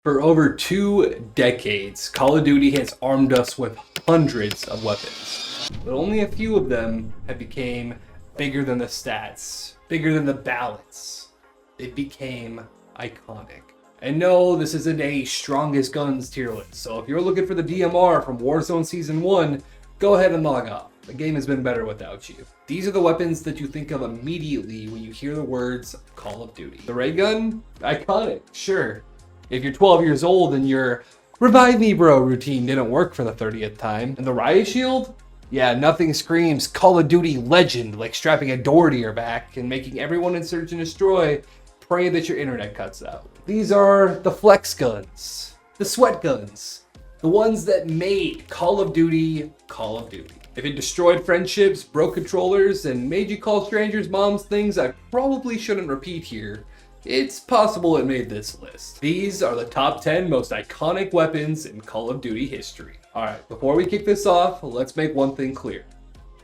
For over 2 decades, Call of Duty has armed us with hundreds of weapons, but only a few of them have become bigger than the stats, bigger than the ballots. They became iconic. And no, this isn't a strongest guns tier list, so if you're looking for the DMR from Warzone Season 1, go ahead and log off. The game has been better without you. These are the weapons that you think of immediately when you hear the words Call of Duty. The ray gun? Iconic, sure. If you're 12 years old and your revive me bro routine didn't work for the 30th time. And the riot shield? Yeah, nothing screams Call of Duty legend like strapping a door to your back and making everyone in Search and Destroy pray that your internet cuts out. These are the flex guns, the sweat guns, the ones that made Call of Duty Call of Duty. If it destroyed friendships, broke controllers, and made you call strangers moms things I probably shouldn't repeat here, it's possible it made this list. These are the top 10 most iconic weapons in Call of Duty history. Alright, before we kick this off, let's make one thing clear.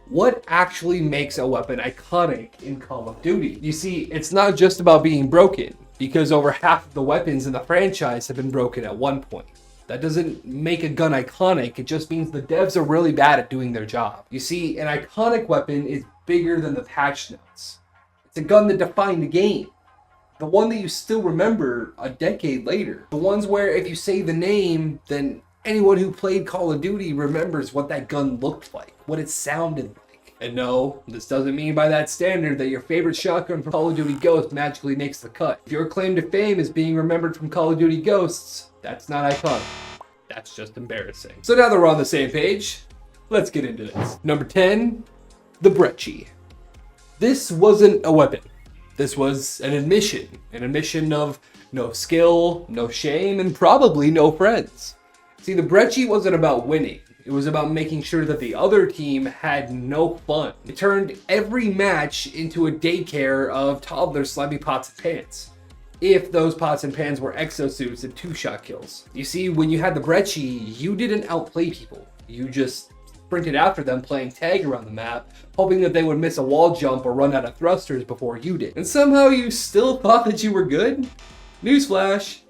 What actually makes a weapon iconic in Call of Duty? You see, it's not just about being broken, because over half of the weapons in the franchise have been broken at one point. That doesn't make a gun iconic, it just means the devs are really bad at doing their job. You see, an iconic weapon is bigger than the patch notes. It's a gun that defined the game. The one that you still remember a decade later. The ones where if you say the name, then anyone who played Call of Duty remembers what that gun looked like, what it sounded like. And no, this doesn't mean by that standard that your favorite shotgun from Call of Duty Ghosts magically makes the cut. If your claim to fame is being remembered from Call of Duty Ghosts, that's not iconic. That's just embarrassing. So now that we're on the same page, let's get into this. Number 10, the Brecci. This wasn't a weapon. This was an admission of no skill, no shame, and probably no friends. See, the Brecci wasn't about winning. It was about making sure that the other team had no fun. It turned every match into a daycare of toddlers slamming pots and pans. If those pots and pans were exosuits and 2-shot kills. You see, when you had the Brecci, you didn't outplay people. You just sprinted after them playing tag around the map, hoping that they would miss a wall jump or run out of thrusters before you did. And somehow you still thought that you were good? Newsflash,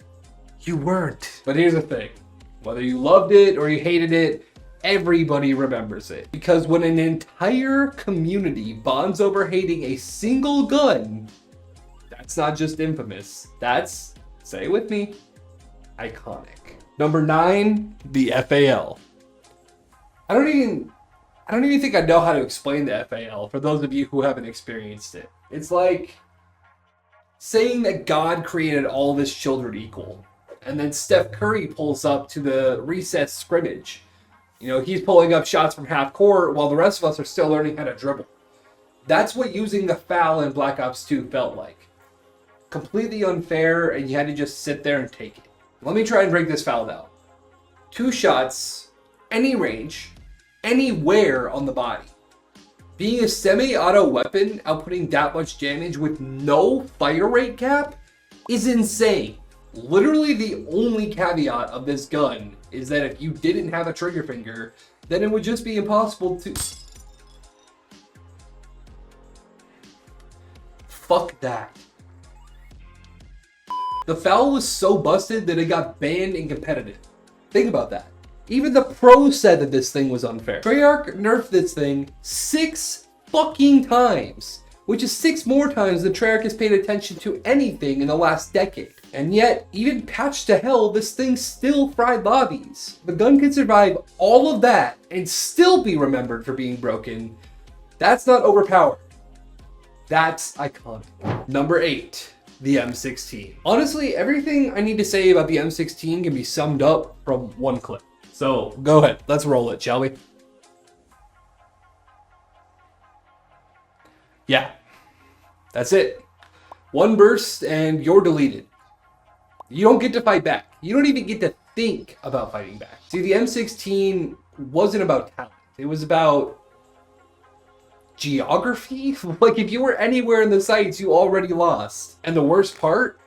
you weren't. But here's the thing, whether you loved it or you hated it, everybody remembers it. Because when an entire community bonds over hating a single gun, that's not just infamous, that's, say it with me, iconic. Number 9, the FAL. I don't even think I know how to explain the FAL for those of you who haven't experienced it. It's like saying that God created all of his children equal, and then Steph Curry pulls up to the recess scrimmage. You know, he's pulling up shots from half court while the rest of us are still learning how to dribble. That's what using the FAL in Black Ops 2 felt like. Completely unfair, and you had to just sit there and take it. Let me try and break this FAL down. 2 shots, any range, anywhere on the body. Being a semi-auto weapon outputting that much damage with no fire rate cap is insane. Literally the only caveat of this gun is that if you didn't have a trigger finger, then it would just be impossible to... Fuck that. The FAL was so busted that it got banned in competitive. Think about that. Even the pros said that this thing was unfair. Treyarch nerfed this thing 6 fucking times, which is 6 more times than Treyarch has paid attention to anything in the last decade. And yet, even patched to hell, this thing still fried lobbies. The gun could survive all of that and still be remembered for being broken. That's not overpowered. That's iconic. Number 8. The M16. Honestly, everything I need to say about the M16 can be summed up from one clip. So go ahead, let's roll it, shall we? Yeah, that's it. One burst and you're deleted. You don't get to fight back. You don't even get to think about fighting back. See, the M16 wasn't about talent. It was about geography. Like if you were anywhere in the sights, you already lost. And the worst part,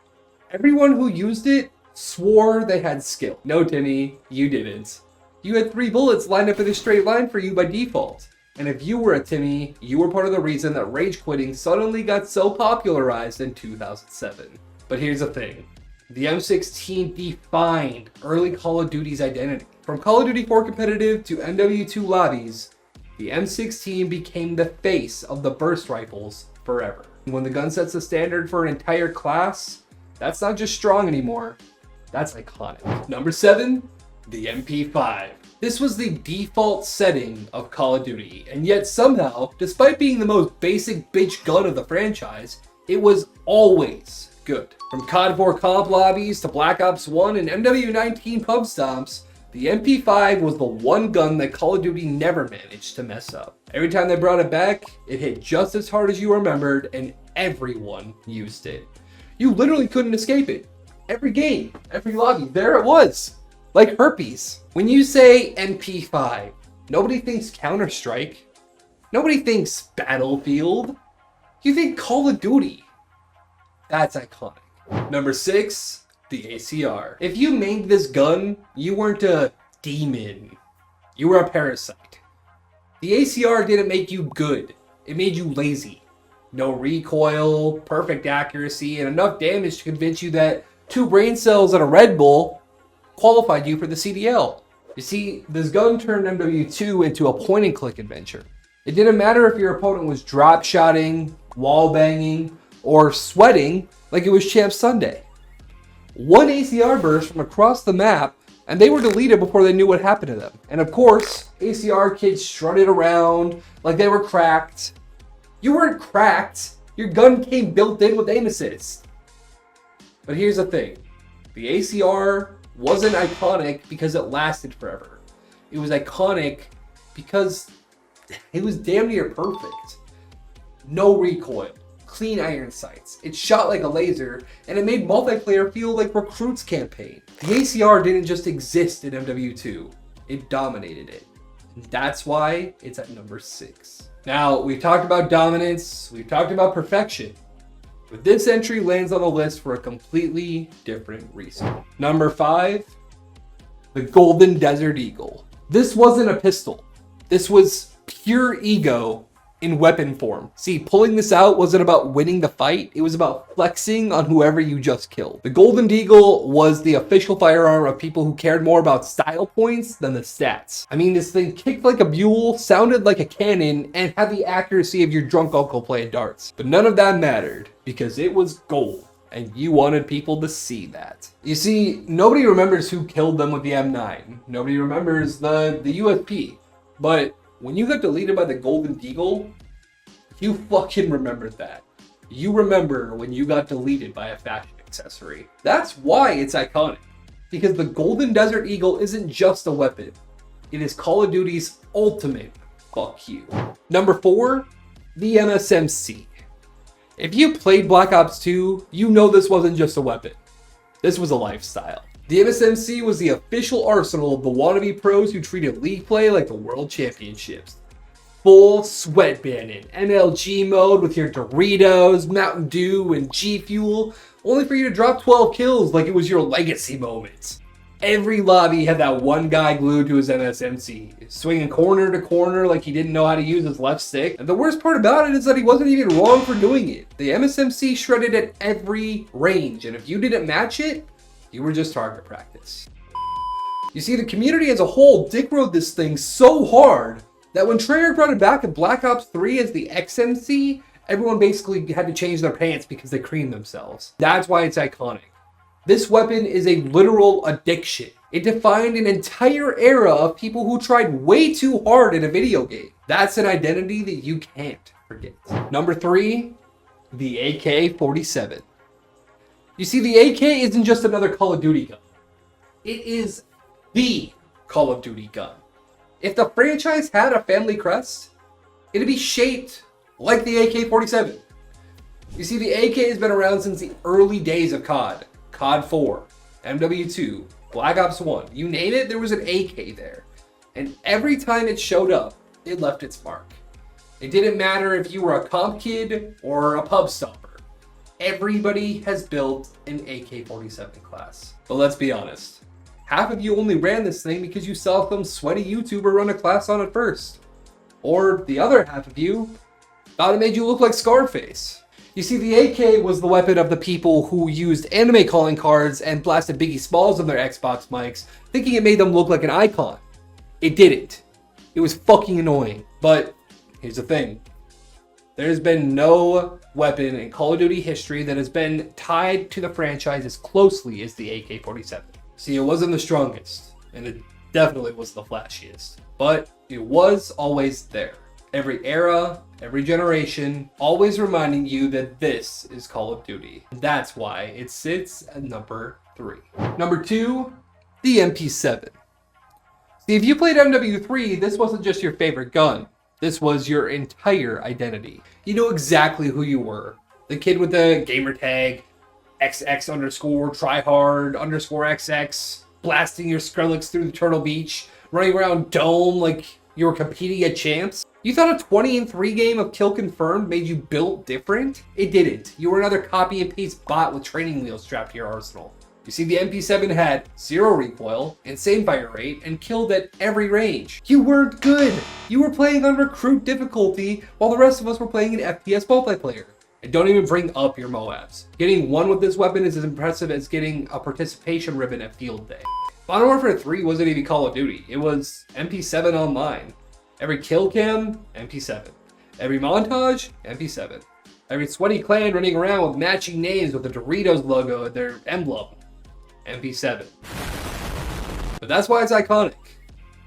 everyone who used it swore they had skill. No, Timmy, you didn't. You had 3 bullets lined up in a straight line for you by default. And if you were a Timmy, you were part of the reason that rage quitting suddenly got so popularized in 2007. But here's the thing. The M16 defined early Call of Duty's identity. From Call of Duty 4 competitive to MW2 lobbies, the M16 became the face of the burst rifles forever. When the gun sets the standard for an entire class, that's not just strong anymore, that's iconic. Number 7, the MP5. This was the default setting of Call of Duty, and yet somehow, despite being the most basic bitch gun of the franchise, it was always good. From COD 4 comp lobbies to Black Ops 1 and MW19 pub stomps, the MP5 was the one gun that Call of Duty never managed to mess up. Every time they brought it back, it hit just as hard as you remembered, and everyone used it. You literally couldn't escape it. Every game, every lobby, there it was. Like herpes. When you say MP5, nobody thinks Counter-Strike. Nobody thinks Battlefield. You think Call of Duty. That's iconic. Number 6, the ACR. If you made this gun, you weren't a demon. You were a parasite. The ACR didn't make you good. It made you lazy. No recoil, perfect accuracy, and enough damage to convince you that 2 brain cells and a Red Bull qualified you for the CDL. You see, this gun turned MW2 into a point-and-click adventure. It didn't matter if your opponent was drop-shotting, wall-banging, or sweating like it was Champ Sunday. One ACR burst from across the map, and they were deleted before they knew what happened to them. And of course, ACR kids strutted around like they were cracked. You weren't cracked. Your gun came built in with aim assist. But here's the thing. The ACR wasn't iconic because it lasted forever. It was iconic because it was damn near perfect. No recoil, clean iron sights. It shot like a laser, and it made multiplayer feel like Recruit's campaign. The ACR didn't just exist in MW2, it dominated it. And that's why it's at number 6. Now, we've talked about dominance, we've talked about perfection, but this entry lands on the list for a completely different reason. Number 5, the Golden Desert Eagle. This wasn't a pistol. This was pure ego in weapon form. See, pulling this out wasn't about winning the fight, it was about flexing on whoever you just killed. The Golden Eagle was the official firearm of people who cared more about style points than the stats. I mean, this thing kicked like a mule, sounded like a cannon, and had the accuracy of your drunk uncle playing darts. But none of that mattered, because it was gold, and you wanted people to see that. You see, nobody remembers who killed them with the M9. Nobody remembers the USP. But when you got deleted by the Golden Eagle, you fucking remembered that. You remember when you got deleted by a fashion accessory. That's why it's iconic. Because the Golden Desert Eagle isn't just a weapon. It is Call of Duty's ultimate fuck you. Number 4, the MSMC. If you played Black Ops 2, you know this wasn't just a weapon. This was a lifestyle. The MSMC was the official arsenal of the wannabe pros who treated League play like the World Championships. Full sweatband in MLG mode with your Doritos, Mountain Dew, and G Fuel, only for you to drop 12 kills like it was your legacy moment. Every lobby had that one guy glued to his MSMC, swinging corner to corner like he didn't know how to use his left stick. And the worst part about it is that he wasn't even wrong for doing it. The MSMC shredded at every range, and if you didn't match it, you were just target practice. You see, the community as a whole dick-rode this thing so hard that when Treyarch brought it back in Black Ops 3 as the XMC, everyone basically had to change their pants because they creamed themselves. That's why it's iconic. This weapon is a literal addiction. It defined an entire era of people who tried way too hard in a video game. That's an identity that you can't forget. Number 3, the AK-47. You see, the AK isn't just another Call of Duty gun. It is the Call of Duty gun. If the franchise had a family crest, it'd be shaped like the AK-47. You see, the AK has been around since the early days of COD. COD 4, MW2, Black Ops 1. You name it, there was an AK there. And every time it showed up, it left its mark. It didn't matter if you were a comp kid or a pub stomper. Everybody has built an AK-47 class. But let's be honest. Half of you only ran this thing because you saw some sweaty YouTuber run a class on it first. Or the other half of you thought it made you look like Scarface. You see, the AK was the weapon of the people who used anime calling cards and blasted Biggie Smalls on their Xbox mics, thinking it made them look like an icon. It didn't. It was fucking annoying. But here's the thing. There's been no weapon in Call of Duty history that has been tied to the franchise as closely as the AK-47. See, it wasn't the strongest, and it definitely wasn't the flashiest, but it was always there. Every era, every generation, always reminding you that this is Call of Duty. That's why it sits at number 3. Number 2, the MP7. See, if you played MW3, this wasn't just your favorite gun. This was your entire identity. You know exactly who you were. The kid with the gamer tag, XX_tryhard_XX, blasting your Skrillex through the Turtle Beach, running around Dome like you were competing at champs. You thought a 20-3 game of Kill Confirmed made you built different? It didn't. You were another copy and paste bot with training wheels strapped to your arsenal. You see, the MP7 had 0 recoil, insane fire rate, and killed at every range. You weren't good. You were playing on recruit difficulty while the rest of us were playing an FPS multiplayer. And don't even bring up your MOABs. Getting 1 with this weapon is as impressive as getting a participation ribbon at field day. Modern Warfare 3 wasn't even Call of Duty. It was MP7 online. Every kill cam, MP7. Every montage, MP7. Every sweaty clan running around with matching names with the Doritos logo at their emblem, MP7. But that's why it's iconic.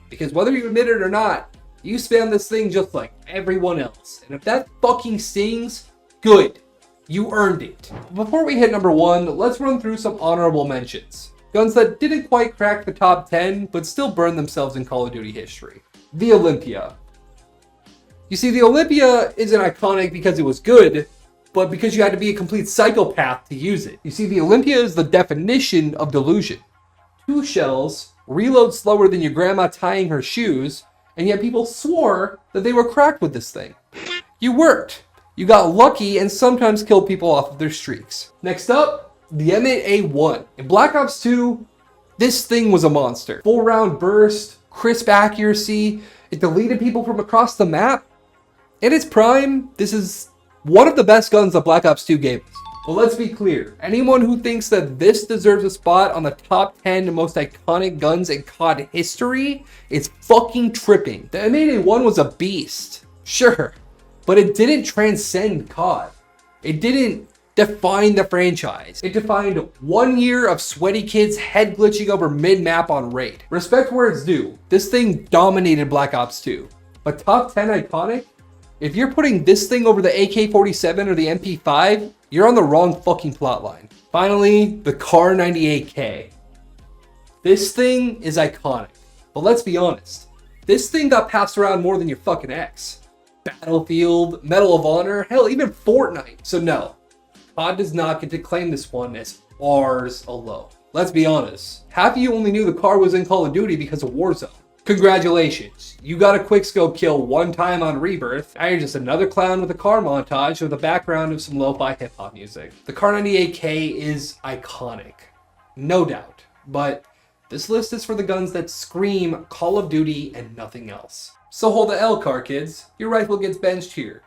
Because whether you admit it or not, you spam this thing just like everyone else. And if that fucking stings, good. You earned it. Before we hit number 1, let's run through some honorable mentions. Guns that didn't quite crack the top 10, but still burned themselves in Call of Duty history. The Olympia. You see, the Olympia isn't iconic because it was good, but because you had to be a complete psychopath to use it. You see, the Olympia is the definition of delusion. 2 shells, reload slower than your grandma tying her shoes, and yet people swore that they were cracked with this thing. You worked. You got lucky and sometimes killed people off of their streaks. Next up, the M8A1. In Black Ops 2, this thing was a monster. Full round burst, crisp accuracy, it deleted people from across the map. In its prime, this is one of the best guns of Black Ops 2 games. But let's be clear, anyone who thinks that this deserves a spot on the top 10 most iconic guns in COD history is fucking tripping. The M8A1 was a beast, sure, but it didn't transcend COD. It didn't define the franchise. It defined 1 year of sweaty kids head glitching over mid-map on raid. Respect where it's due, this thing dominated Black Ops 2. But top 10 iconic? If you're putting this thing over the AK-47 or the MP5, you're on the wrong fucking plotline. Finally, the Kar 98K. This thing is iconic, but let's be honest, this thing got passed around more than your fucking ex. Battlefield, Medal of Honor, hell, even Fortnite. So no, COD does not get to claim this one as ours alone. Let's be honest, half of you only knew the Kar was in Call of Duty because of Warzone. Congratulations, you got a quickscope kill 1 time on Rebirth. Now you're just another clown with a Kar montage with a background of some lo-fi hip-hop music. The Kar 98K is iconic, no doubt, but this list is for the guns that scream Call of Duty and nothing else. So hold the L, Kar kids, your rifle gets benched here.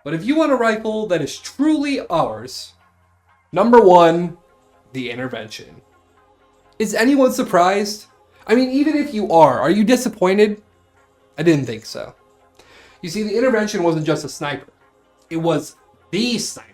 But if you want a rifle that is truly ours, number 1, the Intervention. Is anyone surprised? I mean, even if you are you disappointed? I didn't think so. You see, the Intervention wasn't just a sniper. It was the sniper.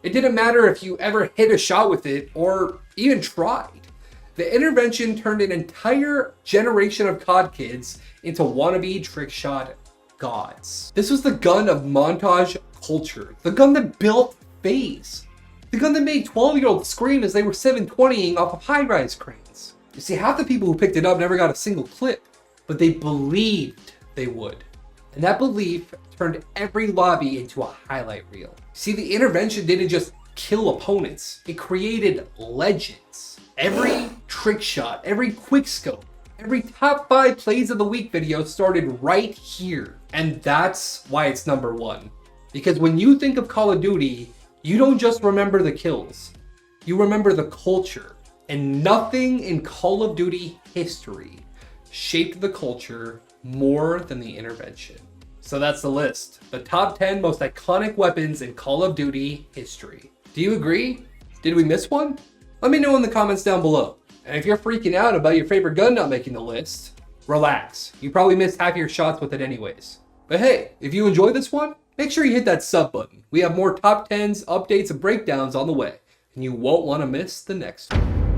It didn't matter if you ever hit a shot with it or even tried. The Intervention turned an entire generation of COD kids into wannabe trick shot gods. This was the gun of montage culture. The gun that built FaZe. The gun that made 12-year-olds scream as they were 720ing off of high-rise cranes. You see, half the people who picked it up never got a single clip, but they believed they would. And that belief turned every lobby into a highlight reel. See, the Intervention didn't just kill opponents, it created legends. Every trick shot, every quickscope, every top 5 plays of the week video started right here. And that's why it's number 1. Because when you think of Call of Duty, you don't just remember the kills, you remember the culture. And nothing in Call of Duty history shaped the culture more than the Intervention. So that's the list. The top 10 most iconic weapons in Call of Duty history. Do you agree? Did we miss one? Let me know in the comments down below. And if you're freaking out about your favorite gun not making the list, relax. You probably missed half your shots with it anyways. But hey, if you enjoyed this one, make sure you hit that sub button. We have more top 10s, updates, and breakdowns on the way, and you won't want to miss the next one.